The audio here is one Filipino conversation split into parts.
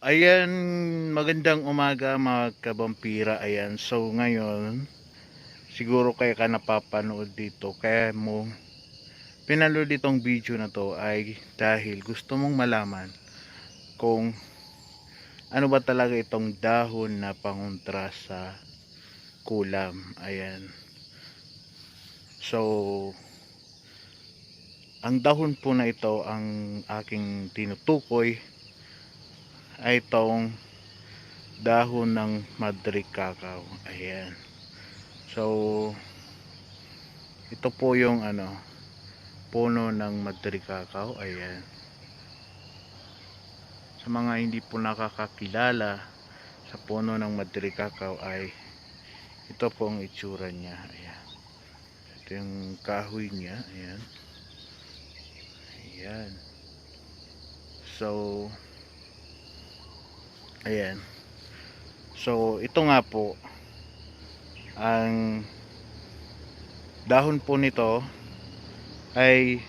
Ayan, magandang umaga mga kabampira. Ayan, so ngayon, siguro kaya ka napapanood dito, kaya mo pinanood itong video na to ay dahil gusto mong malaman kung ano ba talaga itong dahon na pangontra sa kulam. Ayan, so ang dahon po na ito ang aking tinutukoy ay itong dahon ng Madre de Cacao. Ayan, so ito po yung puno ng Madre de Cacao. Ayan, sa mga hindi po nakakakilala sa puno ng Madre de Cacao ay ito po ang itsura niya. Ayan, ito yung kahoy niya. Ayan, ayan, so ayan, so ito nga po ang dahon po nito ay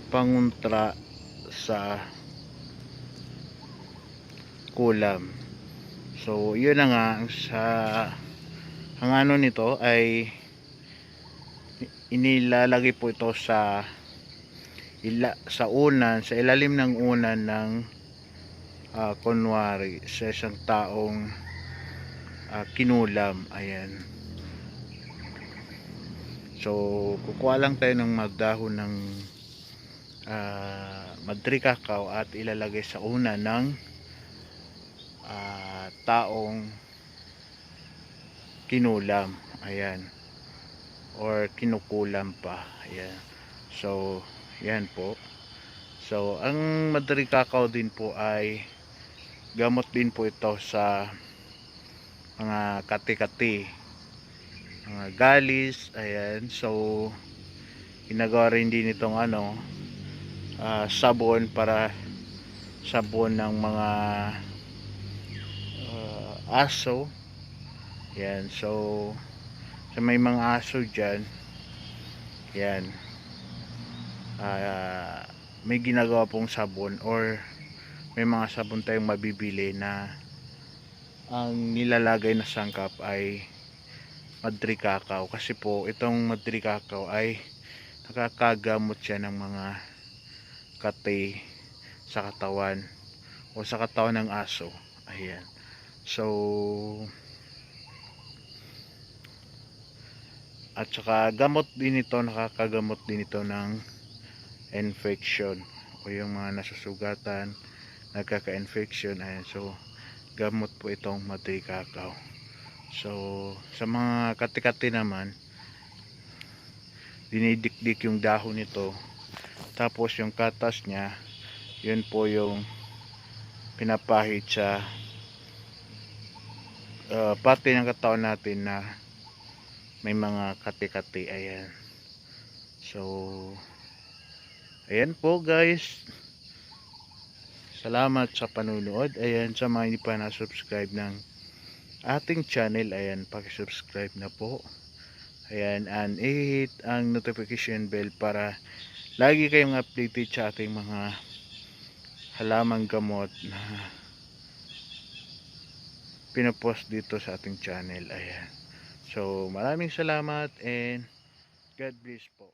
pangontra sa kulam. So yun na nga, ang ano nito ay inilalagay po ito sa unan, sa ilalim ng unan ng kunwari sa isang taong kinulam. Ayan, so kukuha lang tayo ng magdahon ng Madre de Cacao at ilalagay sa unan ng taong kinulam. Ayan, or kinukulam pa. Ayan, so yan po. So ang Madre de Cacao din po ay gamot din po ito sa mga kati-kati, mga galis. Ayan, so ginagawa rin din itong sabon, para sabon ng mga aso. Yan, so sa may mga aso dyan, yan, may ginagawa pong sabon, or may mga sabon tayong mabibili na ang nilalagay na sangkap ay Madre de Cacao. Kasi po itong Madre de Cacao ay nakakagamot siya ng mga kati sa katawan, o sa katawan ng aso. Ayan, so at saka gamot din ito, nakakagamot din ito ng infection, o yung mga nasusugatan, nagkaka-infection. Ayan, so gamot po itong Madre de Cacao. So sa mga kati-kati naman, dinidikdik yung dahon nito, tapos yung katas niya, yun po yung pinapahid sa parte ng katawan natin na may mga kati-kati. Ayan, so ayan po guys, salamat sa panunood. Ayan, sa mga hindi pa na-subscribe ng ating channel, ayan, paki-subscribe na po. Ayan, and i-hit ang notification bell para lagi kayong updated sa ating mga halamang gamot na pinopost dito sa ating channel. Ayan, so maraming salamat and God bless po.